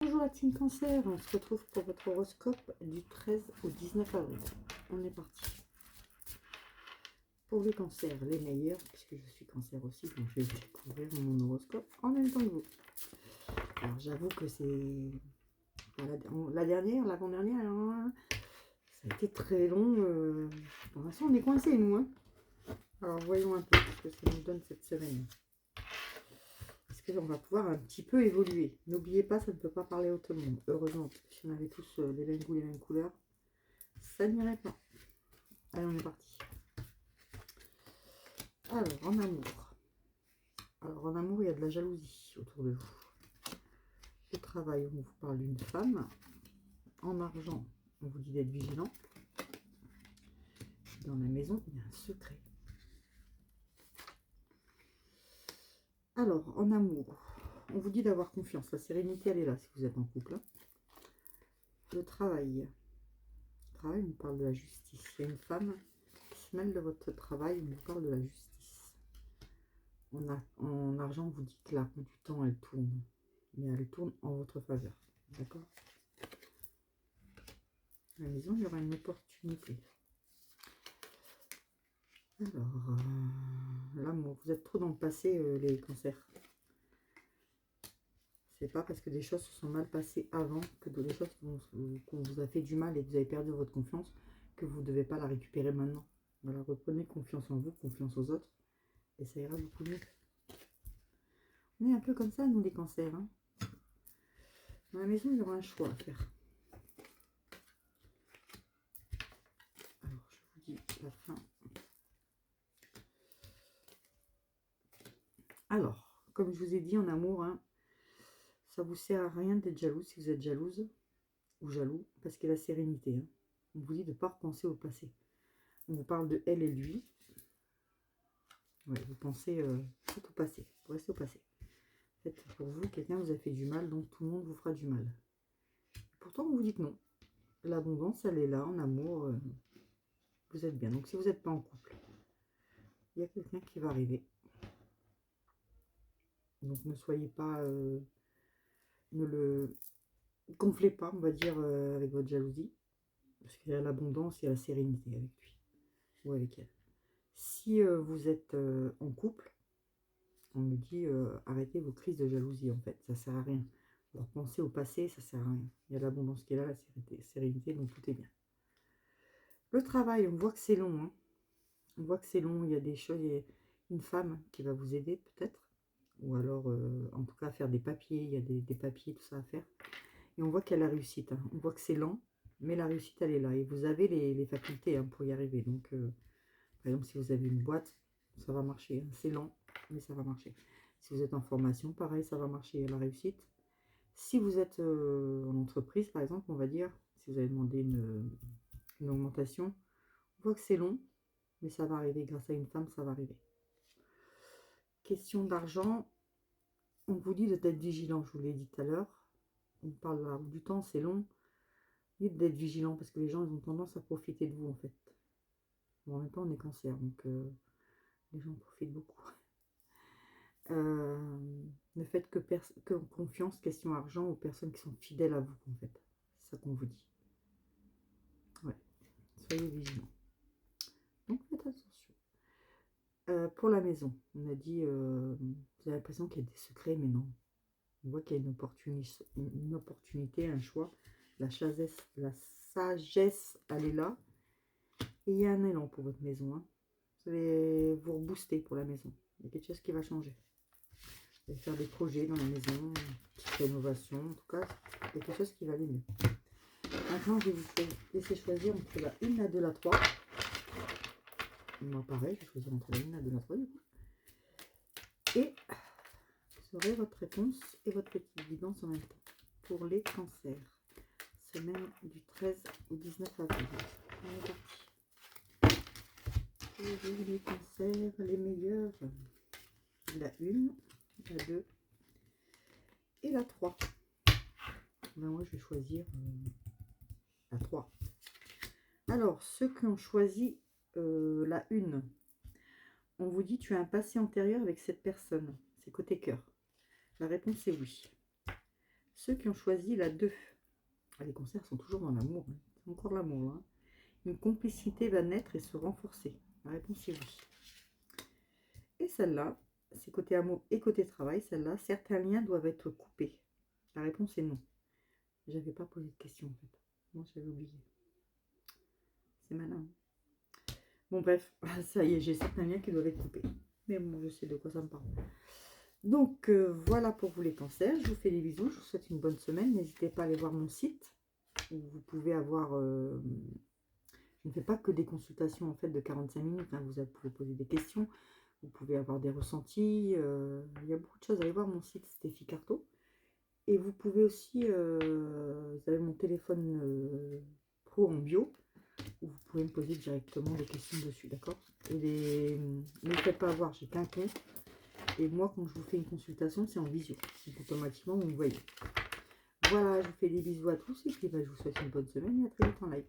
Bonjour la team Cancer, on se retrouve pour votre horoscope du 13 au 19 avril. On est parti. Pour les cancers, les meilleurs, puisque je suis cancer aussi, donc je vais découvrir mon horoscope en même temps que vous. Alors j'avoue que c'est la dernière, l'avant-dernière, ça a été très long. Pour l'instant on est coincés nous. Alors voyons un peu ce que ça nous donne cette semaine. Est-ce qu'on va pouvoir un petit peu évoluer? N'oubliez pas, ça ne peut pas parler à tout le monde. Heureusement, parce que si on avait tous les mêmes goûts, les mêmes couleurs, ça n'irait pas. Allez, on est parti. Alors, en amour. Alors, en amour, il y a de la jalousie autour de vous. Au travail, on vous parle d'une femme. En argent, on vous dit d'être vigilant. Dans la maison, il y a un secret. Alors, en amour, on vous dit d'avoir confiance. La sérénité, elle est là si vous êtes en couple. Le travail. Le travail, on vous parle de la justice. Il y a une femme qui se mêle de votre travail, on vous parle de la justice. En argent, on vous dit que la roue du temps, elle tourne. Mais elle tourne en votre faveur. D'accord? À la maison, il y aura une opportunité. Alors, l'amour. Vous êtes trop dans le passé, les cancers. C'est pas parce que des choses se sont mal passées avant, que des choses qu'on vous a fait du mal et que vous avez perdu votre confiance, que vous ne devez pas la récupérer maintenant. Voilà, reprenez confiance en vous, confiance aux autres, et ça ira beaucoup mieux. On est un peu comme ça, nous, les cancers. Hein. Dans la maison, il y aura un choix à faire. Alors, je vous dis la fin. Alors, comme je vous ai dit, en amour, hein, ça vous sert à rien d'être jaloux si vous êtes jalouse ou jaloux, parce qu'il y a la sérénité. Hein. On vous dit de ne pas repenser au passé. On vous parle de elle et lui. Ouais, vous pensez tout au passé. Vous restez au passé. En fait, pour vous, quelqu'un vous a fait du mal, donc tout le monde vous fera du mal. Pourtant, vous dites non. L'abondance, elle est là, en amour. Vous êtes bien. Donc, si vous n'êtes pas en couple, il y a quelqu'un qui va arriver. Donc, ne soyez pas... ne le gonflez pas, on va dire, avec votre jalousie. Parce qu'il y a l'abondance, il y a la sérénité avec lui. Ou avec elle. Si vous êtes en couple, on me dit arrêtez vos crises de jalousie en fait, ça sert à rien. Alors pensez au passé, ça sert à rien. Il y a l'abondance qui est là, la sérénité, donc tout est bien. Le travail, on voit que c'est long. Hein. On voit que c'est long, il y a des choses, il y a une femme qui va vous aider peut-être. Ou alors, en tout cas, faire des papiers, il y a des papiers, tout ça à faire. Et on voit qu'il y a la réussite. Hein. On voit que c'est lent, mais la réussite, elle est là. Et vous avez les facultés hein, pour y arriver. Donc, par exemple, si vous avez une boîte, ça va marcher. Hein. C'est lent, mais ça va marcher. Si vous êtes en formation, pareil, ça va marcher. La réussite. Si vous êtes en entreprise, par exemple, on va dire, si vous avez demandé une augmentation, on voit que c'est long, mais ça va arriver. Grâce à une femme, ça va arriver. Question d'argent, on vous dit d'être vigilant, je vous l'ai dit tout à l'heure. On parle de la roue du temps, c'est long. Dites d'être vigilant parce que les gens ils ont tendance à profiter de vous en fait. Bon, en même temps, on est cancer, donc les gens profitent beaucoup. Ne faites que confiance, question argent, aux personnes qui sont fidèles à vous en fait. C'est ça qu'on vous dit. Ouais, soyez vigilants. Donc faites attention. Pour la maison, on a dit, vous avez l'impression qu'il y a des secrets, mais non. On voit qu'il y a une opportunité, un choix. La sagesse, elle est là. Et il y a un élan pour votre maison. Hein. Vous allez vous rebooster pour la maison. Il y a quelque chose qui va changer. Vous allez faire des projets dans la maison, une petite rénovation. En tout cas, il y a quelque chose qui va aller mieux. Maintenant, je vais vous laisser choisir entre la 1, la 2, la 3. Moi, pareil, je vais choisir entre la 1, la 2, la 3 du coup. Et vous aurez votre réponse et votre petite guidance en même temps. Pour les cancers, semaine du 13 au 19 avril. On est parti. Pour les cancers, les meilleurs. La 1, la 2 et la 3. Ben moi, je vais choisir la 3. Alors, ceux qui ont choisi la 1, on vous dit tu as un passé antérieur avec cette personne. C'est côté cœur. La réponse est oui. Ceux qui ont choisi la 2. Ah, les cancers sont toujours dans l'amour. Hein. C'est encore l'amour. Hein. Une complicité va naître et se renforcer. La réponse est oui. Et celle-là, c'est côté amour et côté travail. Celle-là, certains liens doivent être coupés. La réponse est non. J'avais pas posé de question en fait. Moi, j'avais oublié. C'est malin. Bon, bref, ça y est, j'ai certains liens qui doivent être coupés. Mais bon, je sais de quoi ça me parle. Donc, voilà pour vous les cancers. Je vous fais des bisous. Je vous souhaite une bonne semaine. N'hésitez pas à aller voir mon site où vous pouvez avoir... je ne fais pas que des consultations en fait de 45 minutes. Hein. Vous pouvez poser des questions. Vous pouvez avoir des ressentis. Il y a beaucoup de choses. Allez voir mon site Stéphie Carto. Et vous pouvez aussi... vous avez mon téléphone pro en bio. Où vous pouvez me poser directement des questions dessus. D'accord? Et ne vous faites pas avoir. J'ai qu'un compte. Et moi, quand je vous fais une consultation, c'est en visio. Donc, automatiquement, vous me voyez. Voilà, je vous fais des bisous à tous. Et puis, je vous souhaite une bonne semaine et à très vite en live.